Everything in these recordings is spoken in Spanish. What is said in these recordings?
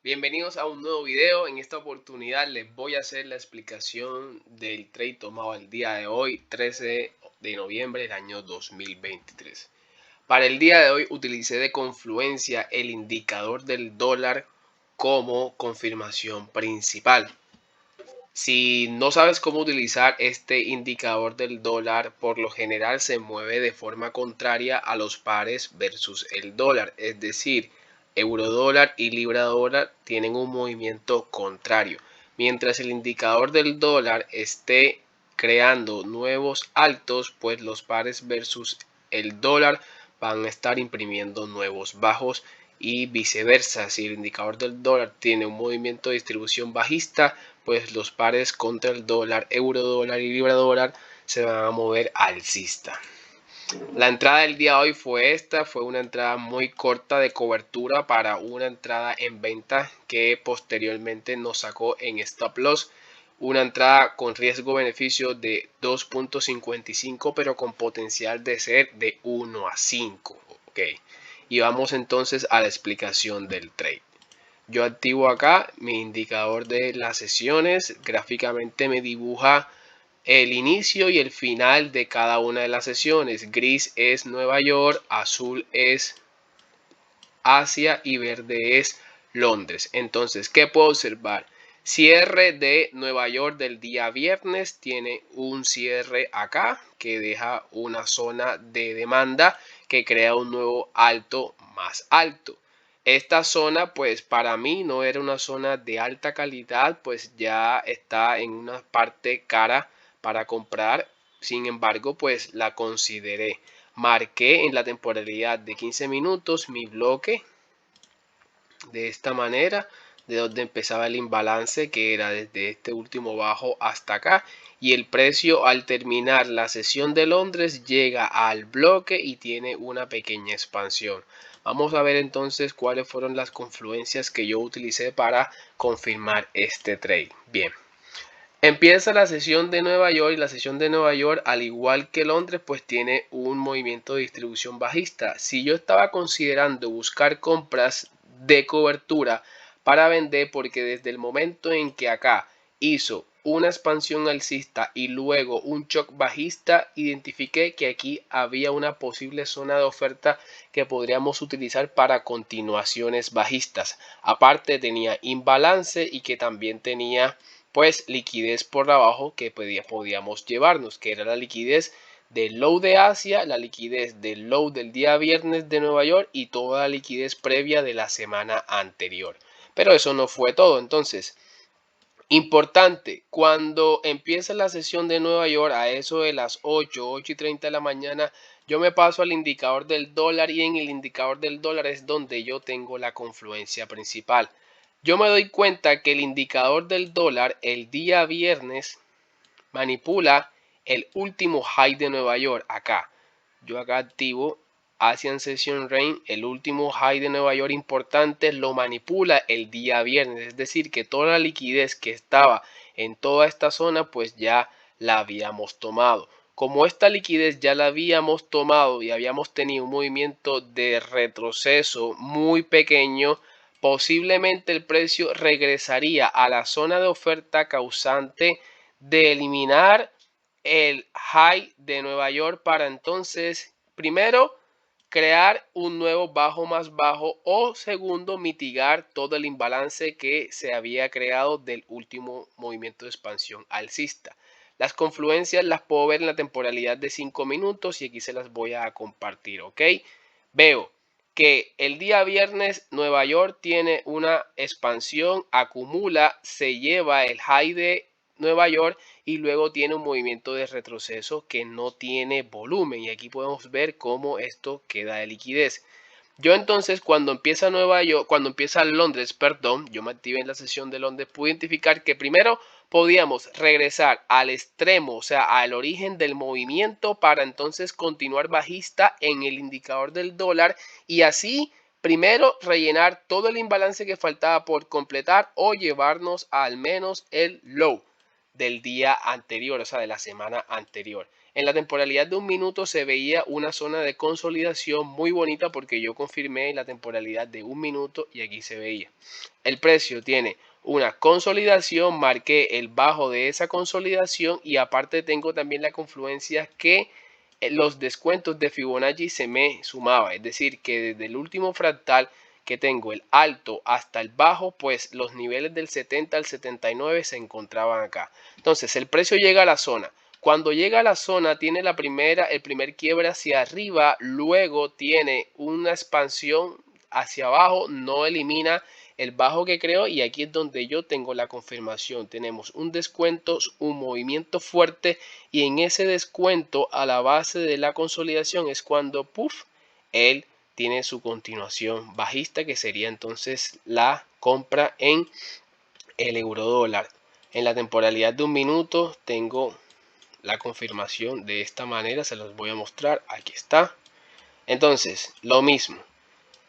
Bienvenidos a un nuevo video. En esta oportunidad les voy a hacer la explicación del trade tomado el día de hoy, 13 de noviembre del año 2023. Para el día de hoy utilicé de confluencia el indicador del dólar como confirmación principal. Si no sabes cómo utilizar este indicador del dólar, por lo general se mueve de forma contraria a los pares versus el dólar, es decir, eurodólar y libra dólar tienen un movimiento contrario. Mientras el indicador del dólar esté creando nuevos altos, pues los pares versus el dólar van a estar imprimiendo nuevos bajos y viceversa. Si el indicador del dólar tiene un movimiento de distribución bajista, pues los pares contra el dólar, euro dólar y libra dólar se van a mover alcista. La entrada del día de hoy fue una entrada muy corta de cobertura para una entrada en venta que posteriormente nos sacó en stop loss. Una entrada con riesgo beneficio de 2.55 pero con potencial de ser de 1 a 5. Ok, y vamos entonces a la explicación del trade. Yo activo acá mi indicador de las sesiones, gráficamente me dibuja el inicio y el final de cada una de las sesiones. Gris es Nueva York, azul es Asia y verde es Londres. Entonces, ¿qué puedo observar? Cierre de Nueva York del día viernes tiene un cierre acá que deja una zona de demanda que crea un nuevo alto más alto. Esta zona pues para mí no era una zona de alta calidad, pues ya está en una parte cara para comprar. Sin embargo, pues la consideré. Marqué en la temporalidad de 15 minutos mi bloque de esta manera, de donde empezaba el imbalance, que era desde este último bajo hasta acá, y el precio al terminar la sesión de Londres llega al bloque y tiene una pequeña expansión. Vamos a ver entonces cuáles fueron las confluencias que yo utilicé para confirmar este trade. Bien, empieza la sesión de Nueva York y la sesión de Nueva York, al igual que Londres, pues tiene un movimiento de distribución bajista. Si yo estaba considerando buscar compras de cobertura para vender, porque desde el momento en que acá hizo una expansión alcista y luego un shock bajista, identifiqué que aquí había una posible zona de oferta que podríamos utilizar para continuaciones bajistas. Aparte tenía imbalance y que también tenía pues liquidez por abajo que podíamos llevarnos, que era la liquidez del low de Asia, la liquidez del low del día viernes de Nueva York y toda la liquidez previa de la semana anterior. Pero eso no fue todo. Entonces, importante, cuando empieza la sesión de Nueva York a eso de las 8:30 de la mañana, yo me paso al indicador del dólar y en el indicador del dólar es donde yo tengo la confluencia principal. Yo me doy cuenta que el indicador del dólar el día viernes manipula el último high de Nueva York acá. Yo acá activo Asian Session Range, el último high de Nueva York importante lo manipula el día viernes, es decir que toda la liquidez que estaba en toda esta zona pues ya la habíamos tomado. Como esta liquidez ya la habíamos tomado y habíamos tenido un movimiento de retroceso muy pequeño, posiblemente el precio regresaría a la zona de oferta causante de eliminar el high de Nueva York para entonces, primero, crear un nuevo bajo más bajo o segundo, mitigar todo el imbalance que se había creado del último movimiento de expansión alcista. Las confluencias las puedo ver en la temporalidad de 5 minutos y aquí se las voy a compartir, ¿ok? Veo que el día viernes Nueva York tiene una expansión, acumula, se lleva el high de Nueva York y luego tiene un movimiento de retroceso que no tiene volumen y aquí podemos ver cómo esto queda de liquidez. Yo entonces cuando empieza Nueva York, cuando empieza Londres, perdón, yo me activé en la sesión de Londres, pude identificar que primero podíamos regresar al extremo, o sea, al origen del movimiento para entonces continuar bajista en el indicador del dólar y así primero rellenar todo el imbalance que faltaba por completar o llevarnos al menos el low del día anterior, o sea, de la semana anterior. En la temporalidad de un minuto se veía una zona de consolidación muy bonita porque yo confirmé la temporalidad de un minuto y aquí se veía. El precio tiene una consolidación, marqué el bajo de esa consolidación y aparte tengo también la confluencia que los descuentos de Fibonacci se me sumaba, es decir, que desde el último fractal que tengo el alto hasta el bajo, pues los niveles del 70 al 79 se encontraban acá. Entonces el precio llega a la zona. Cuando llega a la zona tiene el primer quiebre hacia arriba, luego tiene una expansión hacia abajo, no elimina el bajo que creo y aquí es donde yo tengo la confirmación. Tenemos un descuento, un movimiento fuerte y en ese descuento a la base de la consolidación es cuando puff, él tiene su continuación bajista que sería entonces la compra en el euro dólar. En la temporalidad de un minuto tengo la confirmación de esta manera, se los voy a mostrar, aquí está. Entonces, lo mismo.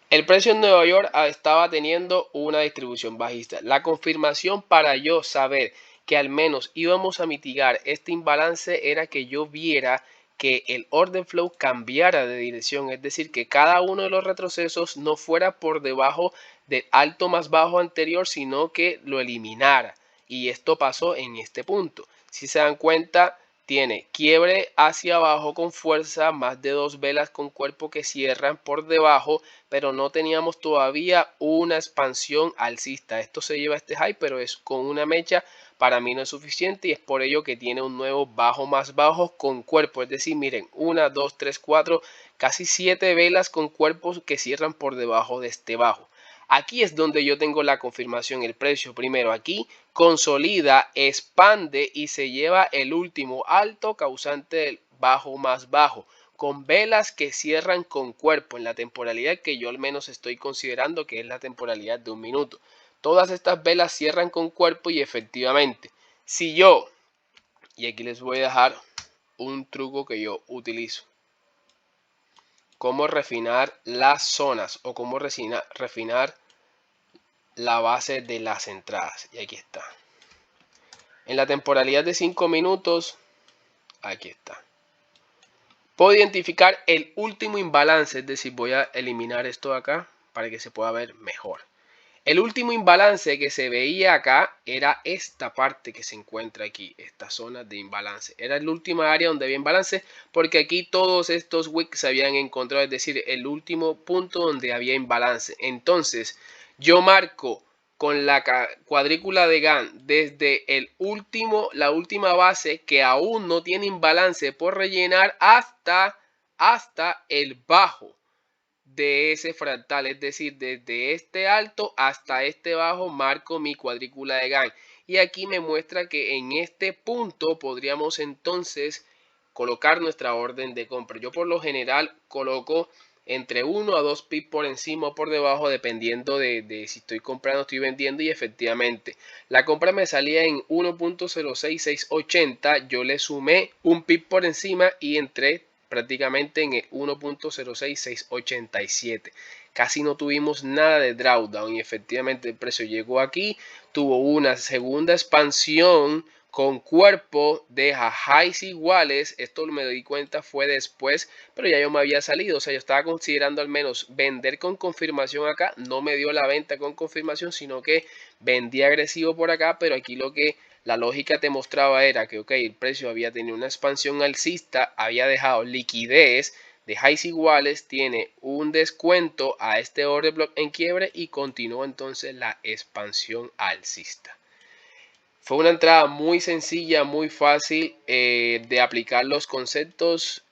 El precio en Nueva York estaba teniendo una distribución bajista. La confirmación para yo saber que al menos íbamos a mitigar este imbalance era que yo viera que el order flow cambiara de dirección, es decir, que cada uno de los retrocesos no fuera por debajo del alto más bajo anterior, sino que lo eliminara. Y esto pasó en este punto. Si se dan cuenta, tiene quiebre hacia abajo con fuerza, más de 2 velas con cuerpo que cierran por debajo, pero no teníamos todavía una expansión alcista. Esto se lleva este high, pero es con una mecha, para mí no es suficiente y es por ello que tiene un nuevo bajo más bajo con cuerpo. Es decir, miren, 1, 2, 3, 4, casi 7 velas con cuerpos que cierran por debajo de este bajo. Aquí es donde yo tengo la confirmación, el precio primero aquí consolida, expande y se lleva el último alto causante del bajo más bajo, con velas que cierran con cuerpo en la temporalidad que yo al menos estoy considerando que es la temporalidad de un minuto. Todas estas velas cierran con cuerpo y efectivamente, si yo, y aquí les voy a dejar un truco que yo utilizo, cómo refinar las zonas o cómo refinar la base de las entradas. Y aquí está. En la temporalidad de 5 minutos, aquí está. Puedo identificar el último imbalance, es decir, voy a eliminar esto de acá para que se pueda ver mejor. El último imbalance que se veía acá era esta parte que se encuentra aquí, esta zona de imbalance. Era el último área donde había imbalance porque aquí todos estos wicks se habían encontrado, es decir, el último punto donde había imbalance. Entonces, yo marco con la cuadrícula de Gann desde la última base que aún no tiene imbalance por rellenar hasta el bajo de ese fractal, es decir, desde este alto hasta este bajo marco mi cuadrícula de Gann y aquí me muestra que en este punto podríamos entonces colocar nuestra orden de compra. Yo por lo general coloco entre 1 a 2 pips por encima o por debajo dependiendo de si estoy comprando o estoy vendiendo y efectivamente la compra me salía en 1.06680, yo le sumé un pip por encima y entré prácticamente en el 1.06687. Casi no tuvimos nada de drawdown y efectivamente el precio llegó aquí, tuvo una segunda expansión con cuerpo, deja highs iguales, esto me di cuenta fue después, pero ya yo me había salido, o sea, yo estaba considerando al menos vender con confirmación acá, no me dio la venta con confirmación, sino que vendí agresivo por acá, pero aquí lo que la lógica te mostraba era que, ok, el precio había tenido una expansión alcista, había dejado liquidez de highs iguales, tiene un descuento a este order block en quiebre y continúa entonces la expansión alcista. Fue una entrada muy sencilla, muy fácil de aplicar los conceptos.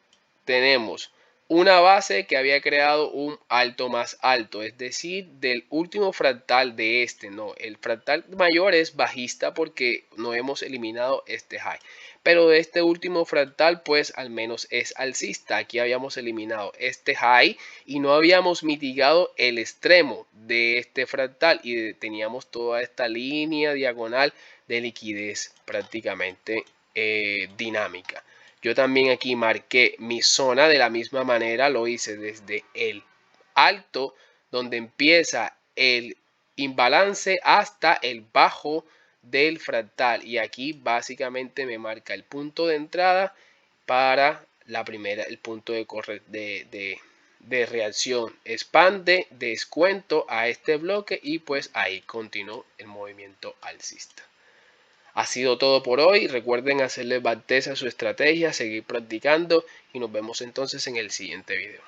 Tenemos una base que había creado un alto más alto, es decir, del último fractal de este, no, el fractal mayor es bajista porque no hemos eliminado este high, pero de este último fractal pues al menos es alcista. Aquí habíamos eliminado este high y no habíamos mitigado el extremo de este fractal y teníamos toda esta línea diagonal de liquidez prácticamente dinámica. Yo también aquí marqué mi zona de la misma manera, lo hice desde el alto donde empieza el imbalance hasta el bajo del fractal y aquí básicamente me marca el punto de entrada para el punto de reacción. Expande descuento a este bloque y pues ahí continuó el movimiento alcista. Ha sido todo por hoy. Recuerden hacerle backtest a su estrategia, seguir practicando y nos vemos entonces en el siguiente video.